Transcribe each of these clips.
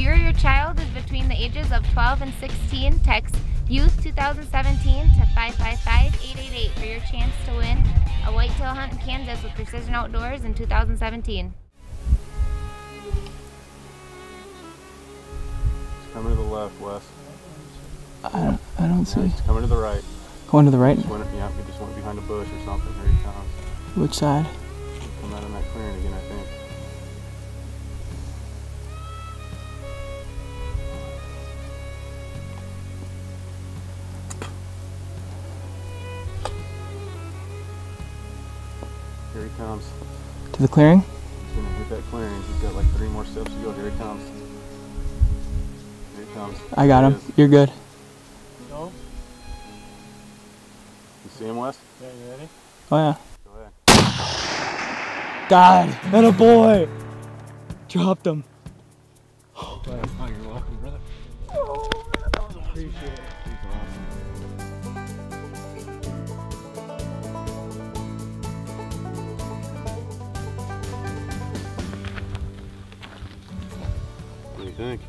you or your child is between the ages of 12 and 16, text Youth 2017 to 555-888 for your chance to win a whitetail hunt in Kansas with Precision Outdoors in 2017. It's coming to the left, Wes. I don't see. It's coming to the right. Going to the right? Yeah, we just went behind a bush or something. Here he comes. Which side? He'll come out of that clearing again, I think. Here he comes. To the clearing? He's gonna hit that clearing. He's got like 3 more steps to go. Here he comes. Here he comes. I got him. You're good. Go. You see him, Wes? Yeah, you ready? Oh yeah. Go ahead. God, and a boy. Dropped him. Oh, you're welcome, brother. Appreciate it. What do you think?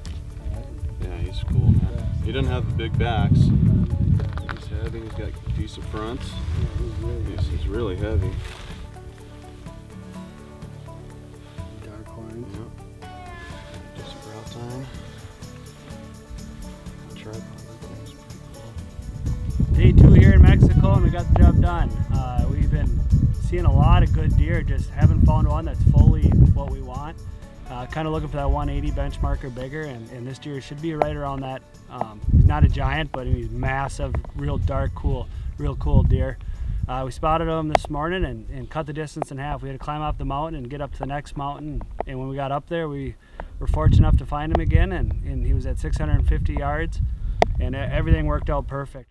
Yeah, he's cool, man. He doesn't have the big backs. He's heavy. He's got decent fronts. He's really heavy. Dark horns. Yep. Just a brow tine. Tripod. Day 2 here in Mexico, and we got the job done. We've been seeing a lot of good deer, just haven't found one that's fully what we want. Kind of looking for that 180 benchmark or bigger, and this deer should be right around that. He's not a giant, but he's massive, real dark, real cool deer. We spotted him this morning and cut the distance in half. We had to climb up the mountain and get up to the next mountain, and when we got up there, we were fortunate enough to find him again, and he was at 650 yards, and everything worked out perfect.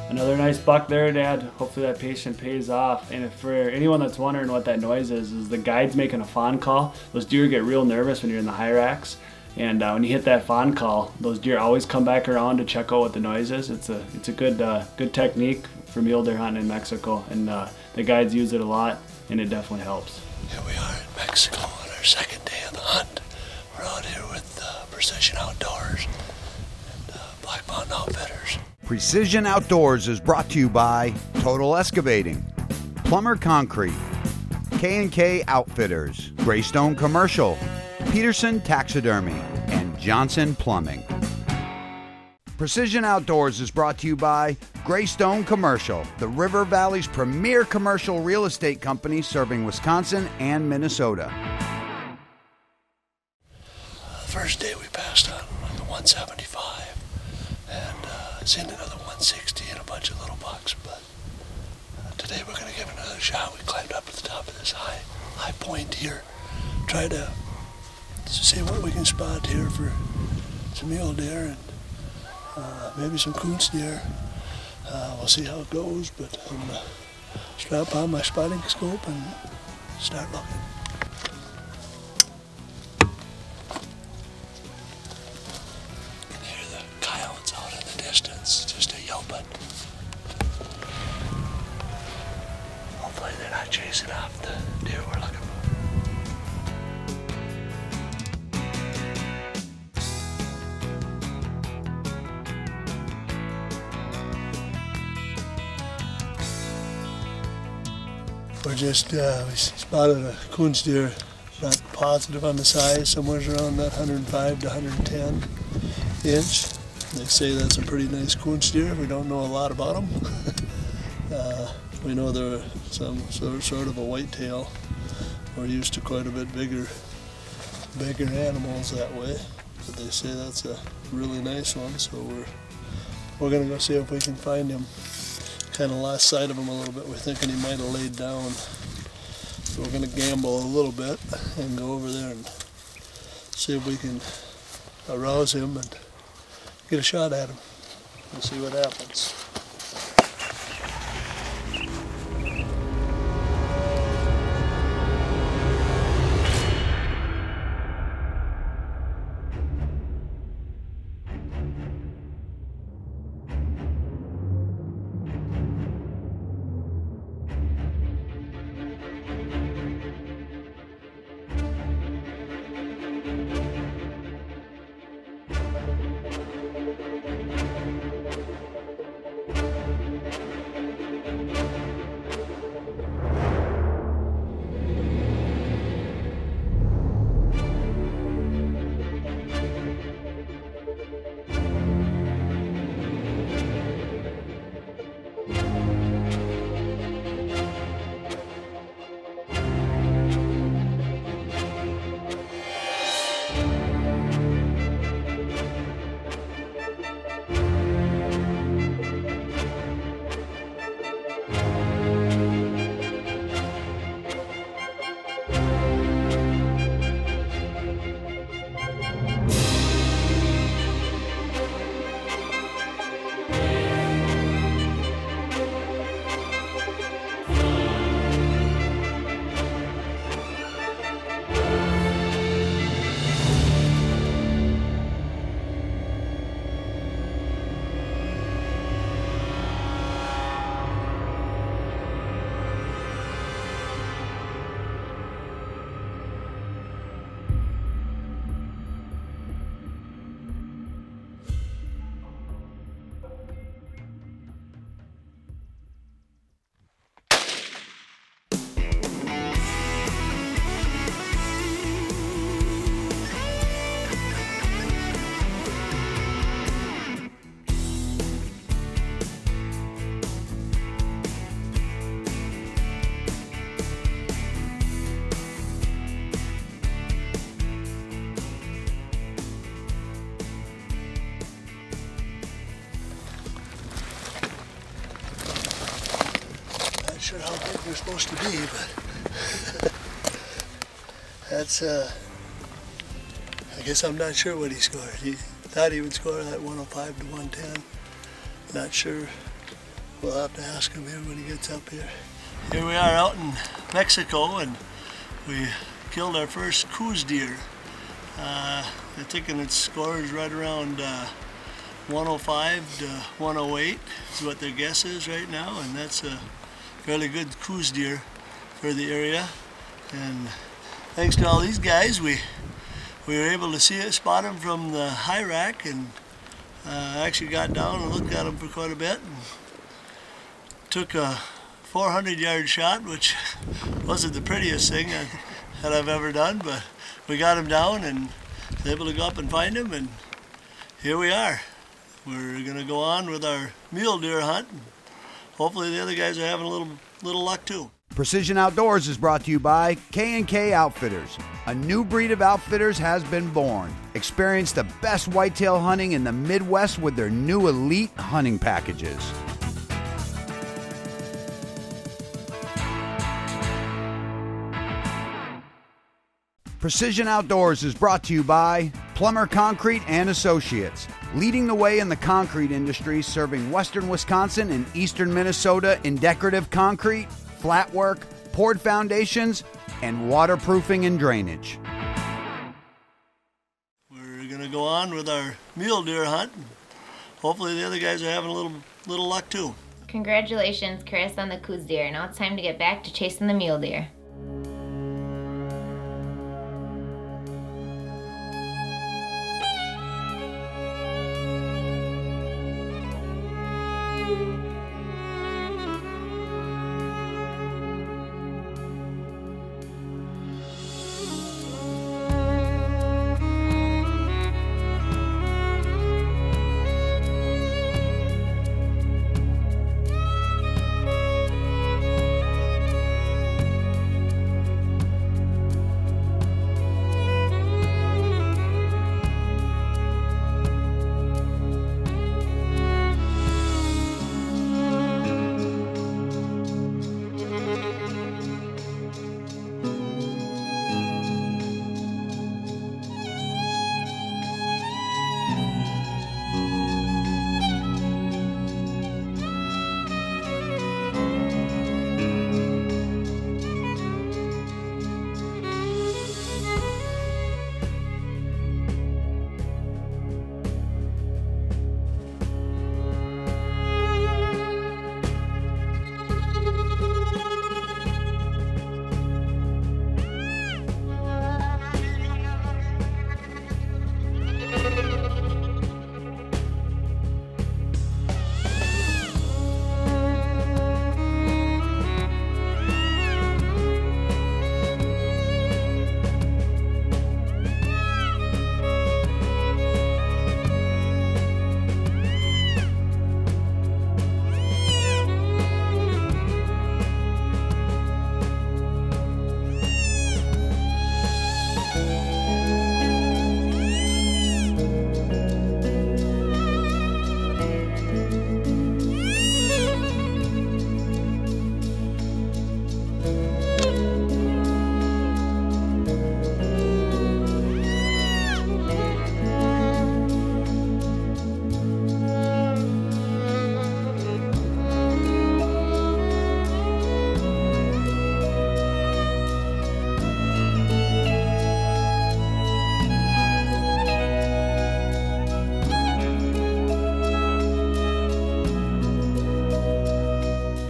Another nice buck there, Dad. Hopefully that patience pays off. And if for anyone that's wondering what that noise is the guide's making a fawn call. Those deer get real nervous when you're in the high racks. And when you hit that fawn call, those deer always come back around to check out what the noise is. It's a good technique for mule deer hunting in Mexico. And the guides use it a lot, and it definitely helps. Here we are in Mexico on our second day of the hunt. We're out here with Precision Outdoors and Black Mountain Outfitters. Precision Outdoors is brought to you by Total Excavating, Plumber Concrete, K&K Outfitters, Greystone Commercial, Peterson Taxidermy, and Johnson Plumbing. Precision Outdoors is brought to you by Greystone Commercial, the River Valley's premier commercial real estate company serving Wisconsin and Minnesota. The first day we passed on the 175 and seen another 160 and a bunch of little bucks, but today we're going to give it another shot. We climbed up to the top of this high point here, try to see what we can spot here for some mule deer and maybe some coons deer. We'll see how it goes, but I'm going to strap on my spotting scope and start looking. You can hear the coyotes out in the distance, just a yelping. Hopefully they're not chasing off the deer we're looking for. We're just, we spotted a coons deer, not positive on the size, somewhere around that 105 to 110 inch. They say that's a pretty nice coons deer. We don't know a lot about them. We know they're some sort of a whitetail. We're used to quite a bit bigger animals that way, but they say that's a really nice one. So we're gonna go see if we can find him. Kind of lost sight of him a little bit. We're thinking he might have laid down. So we're going to gamble a little bit and go over there and see if we can arouse him and get a shot at him and see what happens. Sure how big they're supposed to be, but that's I guess I'm not sure what he scored. He thought he would score that 105 to 110. Not sure We'll have to ask him here when he gets up here. Here we are out in Mexico, and we killed our first Coues deer. They're thinking its score is right around 105 to 108 is what their guess is right now, and that's a fairly good Coues deer for the area. And thanks to all these guys, we were able to spot them from the high rack, and actually got down and looked at them for quite a bit. And took a 400-yard shot, which wasn't the prettiest thing that I've ever done, but we got him down and was able to go up and find him, and here we are. We're going to go on with our mule deer hunt. Hopefully the other guys are having a little luck too. Precision Outdoors is brought to you by K&K Outfitters. A new breed of outfitters has been born. Experience the best whitetail hunting in the Midwest with their new elite hunting packages. Precision Outdoors is brought to you by Plummer Concrete and Associates, leading the way in the concrete industry, serving western Wisconsin and eastern Minnesota in decorative concrete, flat work, poured foundations, and waterproofing and drainage. We're going to go on with our mule deer hunt. Hopefully the other guys are having a little luck too. Congratulations, Chris, on the Coues deer. Now it's time to get back to chasing the mule deer.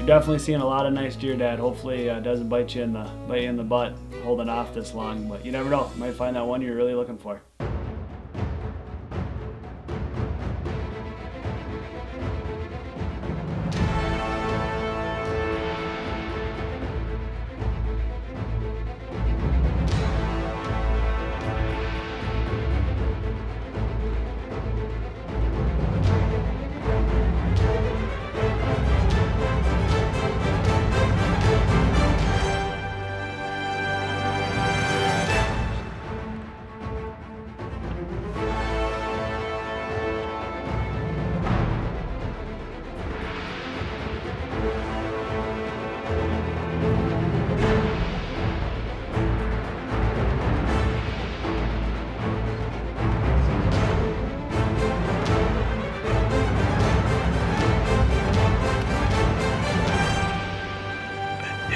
Definitely seeing a lot of nice deer, Dad. Hopefully it doesn't bite you in the butt holding off this long, but you never know. You might find that one you're really looking for.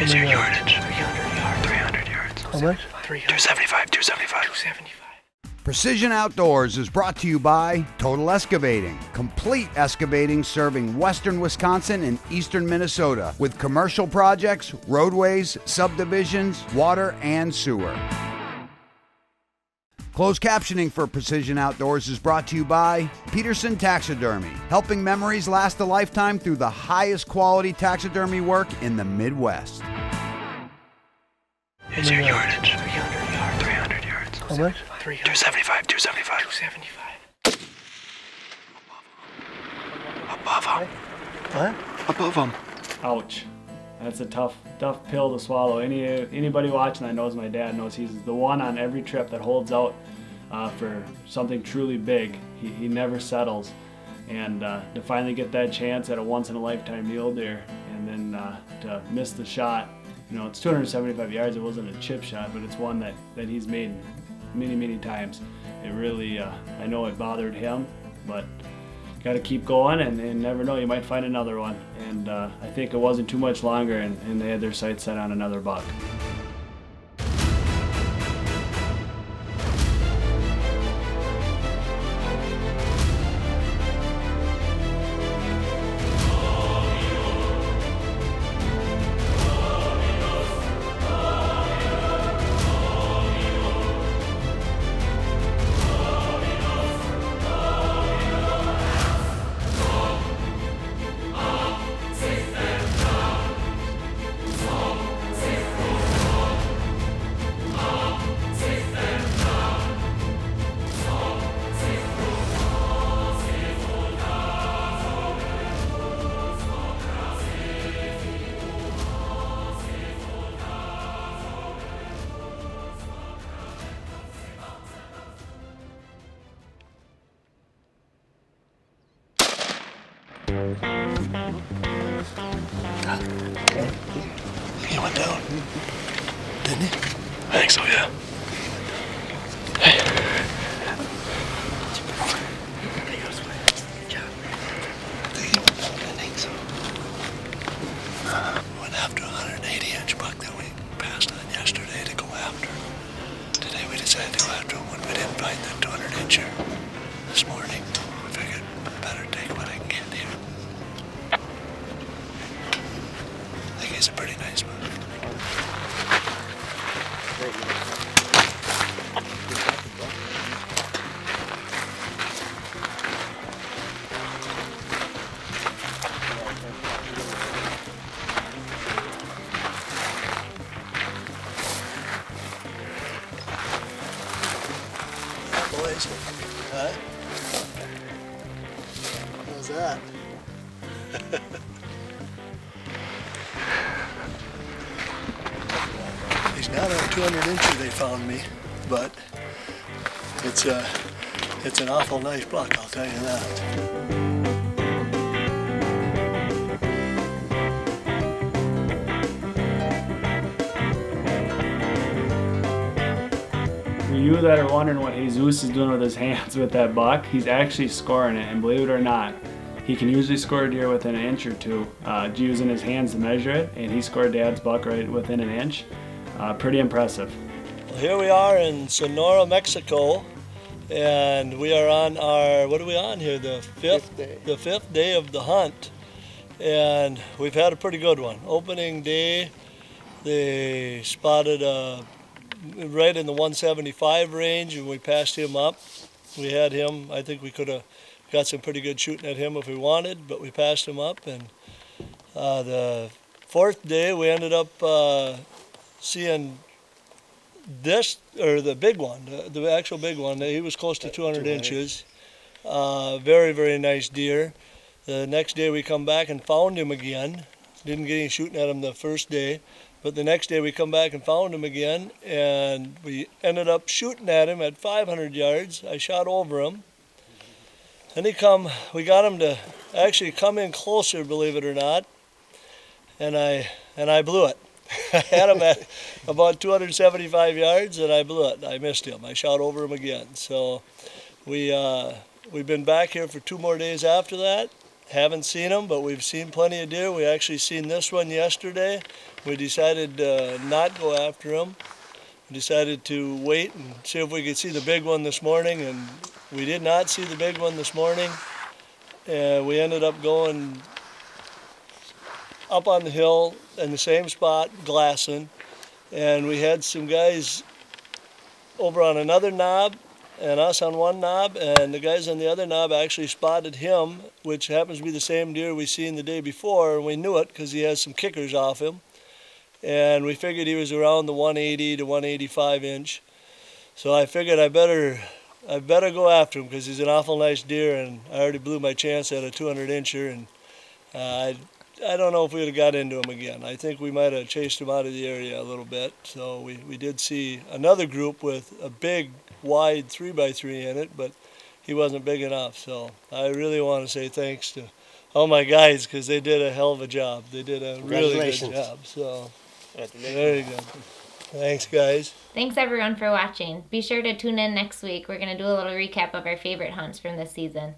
Is your yardage? 300 yards. How much? 275, 275. Precision Outdoors is brought to you by Total Excavating. Complete excavating serving western Wisconsin and eastern Minnesota with commercial projects, roadways, subdivisions, water, and sewer. Closed captioning for Precision Outdoors is brought to you by Peterson Taxidermy, helping memories last a lifetime through the highest quality taxidermy work in the Midwest. Is your yardage? 300 yards. How much? 275, 275. Above him. What? Above him. Ouch. That's a tough pill to swallow. Anybody watching that knows my dad knows he's the one on every trip that holds out for something truly big. He never settles. And to finally get that chance at a once-in-a-lifetime mule deer and then to miss the shot, you know, it's 275 yards. It wasn't a chip shot, but it's one that he's made many times. It really, I know it bothered him, but got to keep going and never know, you might find another one. And I think it wasn't too much longer and they had their sights set on another buck. He went down, didn't he? I think so, yeah. Went after a 180-inch buck that we passed on yesterday to go after. Today we decided to go after him when we didn't find that 200-incher. This morning, we figured better take what I can get here. I think he's a pretty nice buck. Boys, huh? How's that? He's not a 200-incher they found me, but it's an awful nice buck, I'll tell you that. For you that are wondering what Jesus is doing with his hands with that buck, he's actually scoring it, and believe it or not, he can usually score a deer within an inch or two using his hands to measure it, and he scored Dad's buck right within an inch. Pretty impressive. Well, here we are in Sonora, Mexico, and we are on our, what are we on here, the fifth day of the hunt, and we've had a pretty good one. Opening day, they spotted right in the 175 range, and we passed him up. We had him, I think we could have got some pretty good shooting at him if we wanted, but we passed him up. And the fourth day, we ended up seeing this, or the big one, the actual big one. He was close to 200 inches. Very nice deer. The next day we come back and found him again. Didn't get any shooting at him the first day, but the next day we come back and found him again, and we ended up shooting at him at 500 yards. I shot over him. Then we got him to actually come in closer, believe it or not, and I blew it. I had him at about 275 yards, and I blew it. I missed him. I shot over him again. So we've been back here for 2 more days after that, haven't seen them, but we've seen plenty of deer. We actually seen this one yesterday. We decided not go after them. We decided to wait and see if we could see the big one this morning, and we did not see the big one this morning. We ended up going up on the hill in the same spot, glassing, and we had some guys over on another knob and us on one knob, and the guys on the other knob actually spotted him, which happens to be the same deer we seen the day before, and we knew it because he has some kickers off him, and we figured he was around the 180 to 185 inch. So I figured I better go after him because he's an awful nice deer, and I already blew my chance at a 200 incher, and I don't know if we would have got into him again. I think we might have chased him out of the area a little bit. So we did see another group with a big, wide 3x3 in it, but he wasn't big enough. So I really want to say thanks to all my guys because they did a hell of a job. They did a really good job. So there you go. Thanks, guys. Thanks everyone for watching. Be sure to tune in next week. We're going to do a little recap of our favorite hunts from this season.